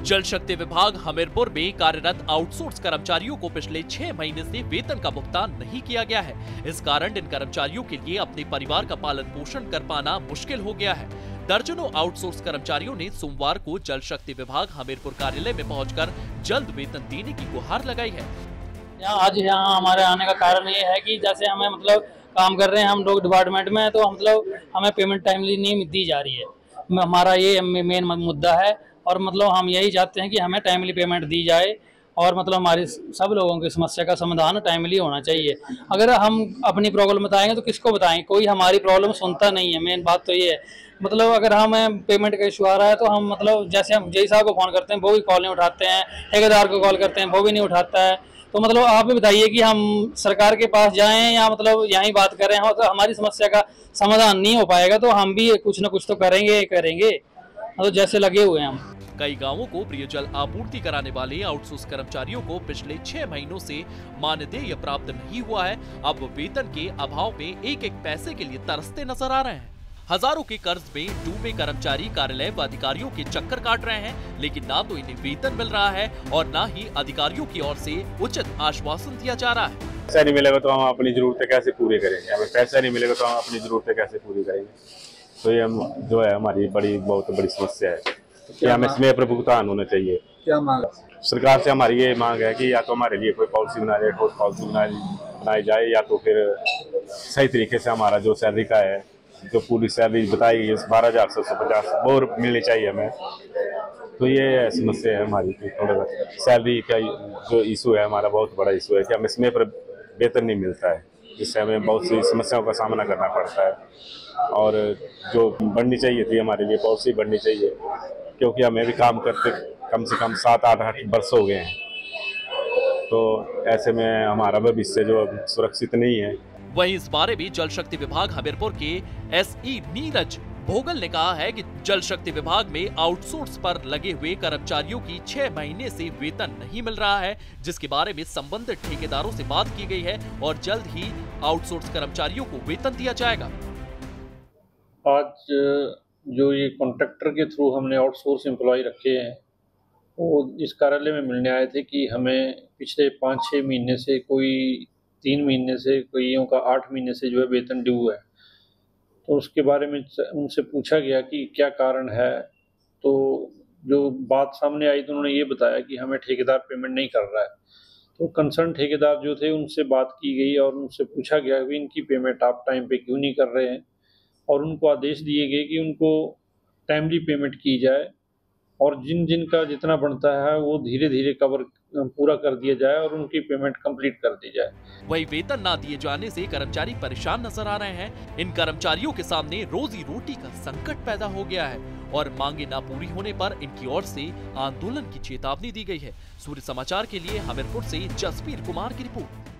जल शक्ति विभाग हमीरपुर में कार्यरत आउटसोर्स कर्मचारियों को पिछले 6 महीने से वेतन का भुगतान नहीं किया गया है। इस कारण इन कर्मचारियों के लिए अपने परिवार का पालन पोषण कर पाना मुश्किल हो गया है। दर्जनों आउटसोर्स कर्मचारियों ने सोमवार को जल शक्ति विभाग हमीरपुर कार्यालय में पहुंचकर जल्द वेतन देने की गुहार लगाई है। आज यहाँ हमारे आने का कारण ये है कि जैसे हमें काम कर रहे हैं हम लोग डिपार्टमेंट में, तो हमें पेमेंट टाइमली नहीं दी जा रही है। हमारा ये मेन मुद्दा है और हम यही चाहते हैं कि हमें टाइमली पेमेंट दी जाए और हमारी सब लोगों की समस्या का समाधान टाइमली होना चाहिए। अगर हम अपनी प्रॉब्लम बताएंगे तो किसको बताएंगे, कोई हमारी प्रॉब्लम सुनता नहीं है। मेन बात तो ये है। अगर हमें पेमेंट का इशू आ रहा है तो हम जैसे हम जय साहब को फ़ोन करते हैं वो भी कॉल नहीं उठाते हैं, ठेकेदार को कॉल करते हैं वो भी नहीं उठाता है। तो आप भी बताइए कि हम सरकार के पास जाएं या यहीं बात करें, तो हमारी समस्या का समाधान नहीं हो पाएगा। तो हम भी कुछ न कुछ तो करेंगे जैसे लगे हुए हैं हम। कई गांवों को पेयजल आपूर्ति कराने वाले आउटसोर्स कर्मचारियों को पिछले 6 महीनों से मानदेय प्राप्त नहीं हुआ है। अब वेतन के अभाव में एक एक पैसे के लिए तरसते नजर आ रहे हैं। हजारों के कर्ज में डूबे कर्मचारी कार्यालय व अधिकारियों के चक्कर काट रहे हैं, लेकिन ना तो इन्हें वेतन मिल रहा है और ना ही अधिकारियों की ओर से उचित आश्वासन दिया जा रहा है। पैसा नहीं मिलेगा तो हम अपनी जरूरतें कैसे पूरी करेंगे? हमें पैसा नहीं मिलेगा तो हम अपनी जरूरतें कैसे पूरी करेंगे? तो ये जो है हमारी बहुत बड़ी समस्या है कि हमें समय पर भुगतान होना चाहिए। क्या मांग? सरकार से हमारी ये मांग है कि या तो हमारे लिए कोई पॉलिसी बनाई जाए, ठोस पॉलिसी बनाई जाए, या तो फिर सही तरीके से हमारा जो सैलरी का है, जो पूरी सैलरी बताई गई है 12,750 वो मिलनी चाहिए हमें। तो ये समस्या है हमारी कि थोड़ा सैलरी का जो इशू है हमारा बहुत बड़ा इशू है कि हमें समय पर वेतन नहीं मिलता है, जिससे हमें बहुत सी समस्याओं का सामना करना पड़ता है। और जो बढ़नी चाहिए थी हमारे लिए पॉलिसी बढ़नी चाहिए, क्योंकि हमें भी काम करते कम से कम 7-8 वर्ष हो गए हैं। तो ऐसे में हमारा भविष्य जो सुरक्षित नहीं है। वहीं इस बारे में जल शक्ति विभाग हमीरपुर के एसई नीरज भोगल ने कहा है कि जल शक्ति विभाग में आउटसोर्स पर लगे हुए कर्मचारियों की 6 महीने से वेतन नहीं मिल रहा है, जिसके बारे में संबंधित ठेकेदारों से बात की गई है और जल्द ही आउटसोर्स कर्मचारियों को वेतन दिया जाएगा। आज जो ये कॉन्ट्रैक्टर के थ्रू हमने आउटसोर्स एम्प्लॉय रखे हैं वो इस कार्यालय में मिलने आए थे कि हमें पिछले 5-6 महीने से, कोई 3 महीने से, कोईयों का 8 महीने से जो है वेतन ड्यू है। तो उसके बारे में उनसे पूछा गया कि क्या कारण है। तो जो बात सामने आई तो उन्होंने ये बताया कि हमें ठेकेदार पेमेंट नहीं कर रहा है। तो कंसर्न ठेकेदार जो थे उनसे बात की गई और उनसे पूछा गया कि इनकी पेमेंट आप टाइम पे क्यों नहीं कर रहे हैं, और उनको आदेश दिए गए कि उनको टाइमली पेमेंट की जाए और जिन का जितना बनता है वो धीरे धीरे पूरा कर दिया जाए और उनकी पेमेंट कंप्लीट कर दी जाए। वही वेतन ना दिए जाने से कर्मचारी परेशान नजर आ रहे हैं। इन कर्मचारियों के सामने रोजी रोटी का संकट पैदा हो गया है और मांगे ना पूरी होने पर इनकी ओर से आंदोलन की चेतावनी दी गई है। सूर्य समाचार के लिए हमीरपुर से जसवीर कुमार की रिपोर्ट।